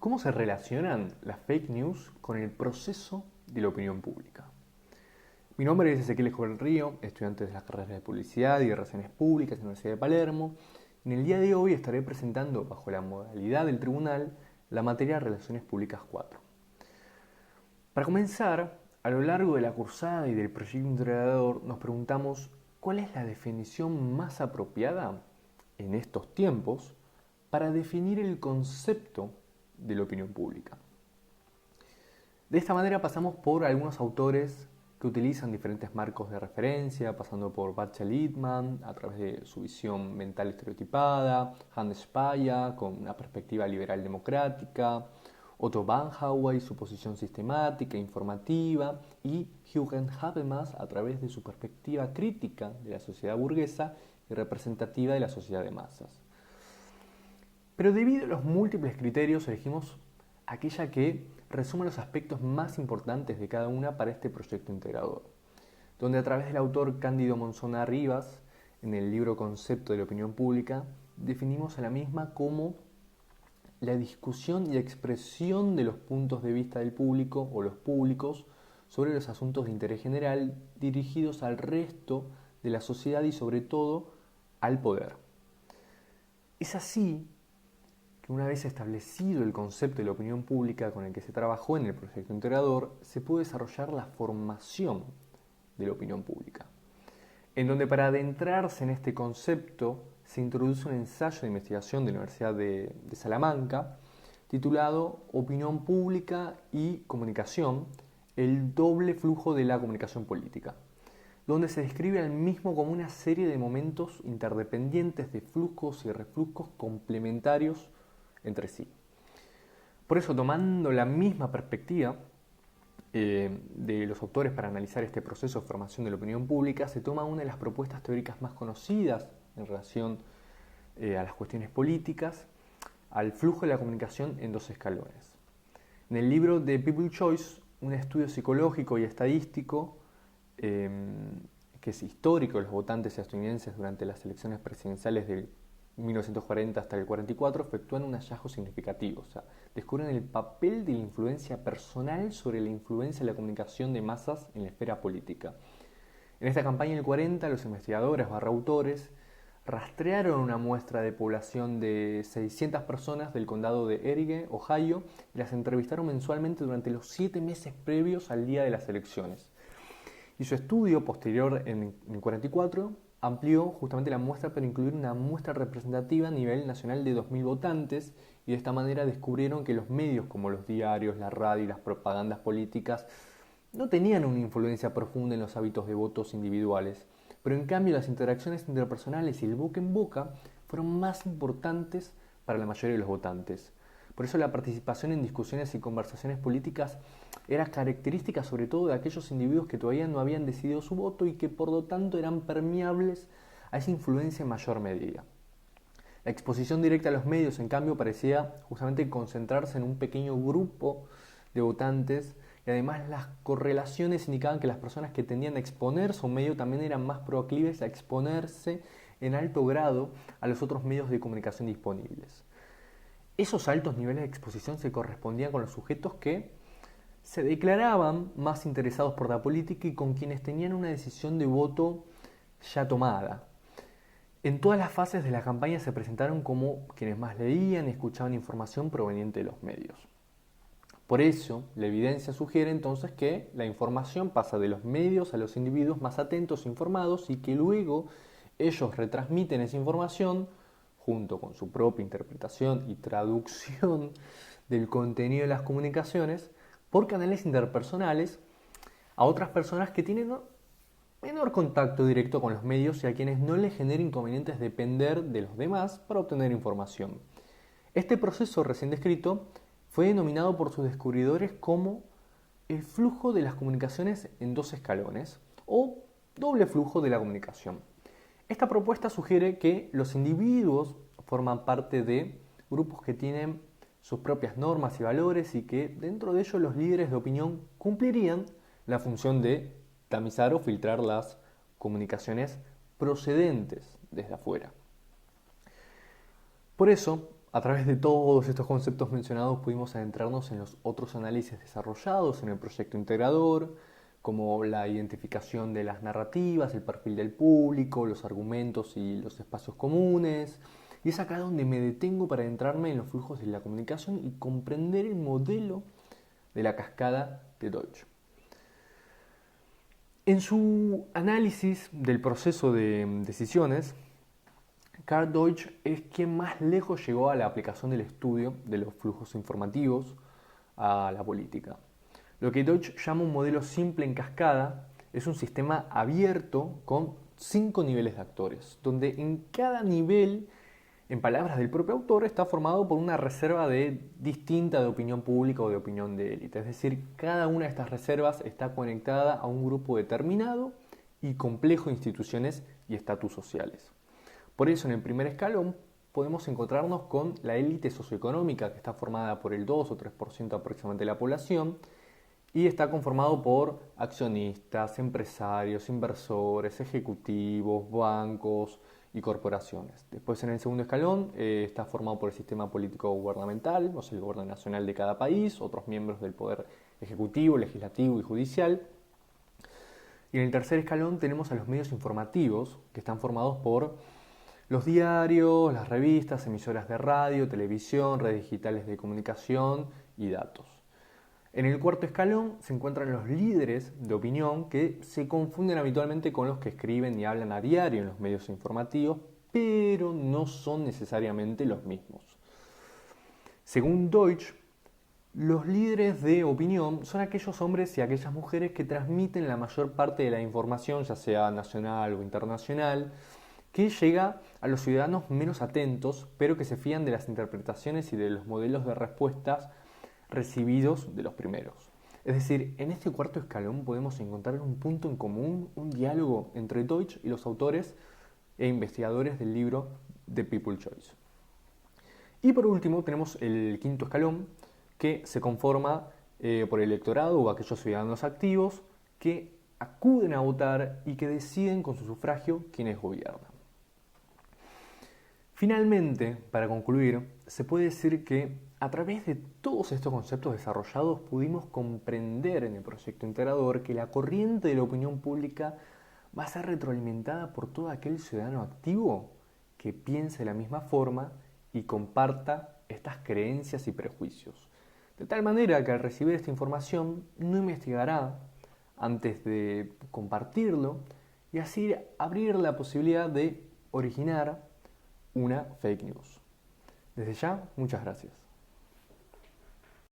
¿Cómo se relacionan las fake news con el proceso de la opinión pública? Mi nombre es Ezequiel Escobar del Río, estudiante de las carreras de Publicidad y Relaciones Públicas en la Universidad de Palermo. En el día de hoy estaré presentando, bajo la modalidad del tribunal, la materia Relaciones Públicas 4. Para comenzar, a lo largo de la cursada y del proyecto integrador nos preguntamos cuál es la definición más apropiada en estos tiempos para definir el concepto de la opinión pública. De esta manera pasamos por algunos autores que utilizan diferentes marcos de referencia, pasando por Bachelard Littman a través de su visión mental estereotipada, Hans Speyer con una perspectiva liberal democrática, Otto Bauhaus y su posición sistemática, informativa, y Jürgen Habermas a través de su perspectiva crítica de la sociedad burguesa y representativa de la sociedad de masas. Pero debido a los múltiples criterios elegimos aquella que resume los aspectos más importantes de cada una para este proyecto integrador, donde a través del autor Cándido Monzón Arribas, en el libro Concepto de la Opinión Pública, definimos a la misma como la discusión y expresión de los puntos de vista del público o los públicos sobre los asuntos de interés general dirigidos al resto de la sociedad y sobre todo al poder. Es así que una vez establecido el concepto de la opinión pública con el que se trabajó en el proyecto integrador, se pudo desarrollar la formación de la opinión pública, en donde para adentrarse en este concepto se introduce un ensayo de investigación de la Universidad de Salamanca titulado Opinión pública y comunicación, el doble flujo de la comunicación política, donde se describe al mismo como una serie de momentos interdependientes de flujos y reflujos complementarios entre sí. Por eso, tomando la misma perspectiva de los autores para analizar este proceso de formación de la opinión pública, se toma una de las propuestas teóricas más conocidas en relación a las cuestiones políticas, al flujo de la comunicación en dos escalones. En el libro de People's Choice, un estudio psicológico y estadístico que es histórico de los votantes estadounidenses durante las elecciones presidenciales del 1940 hasta el 44, efectúan un hallazgo significativo. O sea, descubren el papel de la influencia personal sobre la influencia de la comunicación de masas en la esfera política. En esta campaña del 40, los investigadores autores rastrearon una muestra de población de 600 personas del condado de Erie, Ohio, y las entrevistaron mensualmente durante los 7 meses previos al día de las elecciones. Y su estudio posterior en el 44 amplió justamente la muestra para incluir una muestra representativa a nivel nacional de 2.000 votantes, y de esta manera descubrieron que los medios como los diarios, la radio y las propagandas políticas no tenían una influencia profunda en los hábitos de votos individuales, pero en cambio las interacciones interpersonales y el boca en boca fueron más importantes para la mayoría de los votantes. Por eso la participación en discusiones y conversaciones políticas era característica sobre todo de aquellos individuos que todavía no habían decidido su voto y que por lo tanto eran permeables a esa influencia en mayor medida. La exposición directa a los medios, en cambio, parecía justamente concentrarse en un pequeño grupo de votantes, y además las correlaciones indicaban que las personas que tendían a exponerse a un medio también eran más proclives a exponerse en alto grado a los otros medios de comunicación disponibles. Esos altos niveles de exposición se correspondían con los sujetos que se declaraban más interesados por la política y con quienes tenían una decisión de voto ya tomada. En todas las fases de la campaña se presentaron como quienes más leían y escuchaban información proveniente de los medios. Por eso, la evidencia sugiere entonces que la información pasa de los medios a los individuos más atentos e informados y que luego ellos retransmiten esa información junto con su propia interpretación y traducción del contenido de las comunicaciones por canales interpersonales a otras personas que tienen menor contacto directo con los medios y a quienes no les genera inconvenientes depender de los demás para obtener información. Este proceso recién descrito fue denominado por sus descubridores como el flujo de las comunicaciones en dos escalones o doble flujo de la comunicación. Esta propuesta sugiere que los individuos forman parte de grupos que tienen sus propias normas y valores y que dentro de ellos los líderes de opinión cumplirían la función de tamizar o filtrar las comunicaciones procedentes desde afuera. Por eso, A través de todos estos conceptos mencionados pudimos adentrarnos en los otros análisis desarrollados en el proyecto integrador, como la identificación de las narrativas, el perfil del público, los argumentos y los espacios comunes. Y es acá donde me detengo para adentrarme en los flujos de la comunicación y comprender el modelo de la cascada de Deutsch. En su análisis del proceso de decisiones, Karl Deutsch es quien más lejos llegó a la aplicación del estudio de los flujos informativos a la política. Lo que Deutsch llama un modelo simple en cascada es un sistema abierto con 5 niveles de actores, donde en cada nivel, en palabras del propio autor, está formado por una reserva distinta de opinión pública o de opinión de élite. Es decir, cada una de estas reservas está conectada a un grupo determinado y complejo de instituciones y estatus sociales. Por eso, en el primer escalón, podemos encontrarnos con la élite socioeconómica, que está formada por el 2 o 3% aproximadamente de la población, y está conformado por accionistas, empresarios, inversores, ejecutivos, bancos y corporaciones. Después, en el segundo escalón, está formado por el sistema político gubernamental, o sea, el gobierno nacional de cada país, otros miembros del poder ejecutivo, legislativo y judicial. Y en el tercer escalón tenemos a los medios informativos, que están formados por los diarios, las revistas, emisoras de radio, televisión, redes digitales de comunicación y datos. En el cuarto escalón se encuentran los líderes de opinión que se confunden habitualmente con los que escriben y hablan a diario en los medios informativos, pero no son necesariamente los mismos. Según Deutsch, los líderes de opinión son aquellos hombres y aquellas mujeres que transmiten la mayor parte de la información, ya sea nacional o internacional, que llega a los ciudadanos menos atentos, pero que se fían de las interpretaciones y de los modelos de respuestas recibidos de los primeros. Es decir, en este cuarto escalón podemos encontrar un punto en común, un diálogo entre Deutsch y los autores e investigadores del libro The People's Choice. Y por último tenemos el quinto escalón, que se conforma por el electorado o aquellos ciudadanos activos que acuden a votar y que deciden con su sufragio quiénes gobiernan. Finalmente, para concluir, se puede decir que a través de todos estos conceptos desarrollados pudimos comprender en el proyecto integrador que la corriente de la opinión pública va a ser retroalimentada por todo aquel ciudadano activo que piense de la misma forma y comparta estas creencias y prejuicios. De tal manera que al recibir esta información no investigará antes de compartirlo y así abrir la posibilidad de originar una fake news. Desde ya, muchas gracias.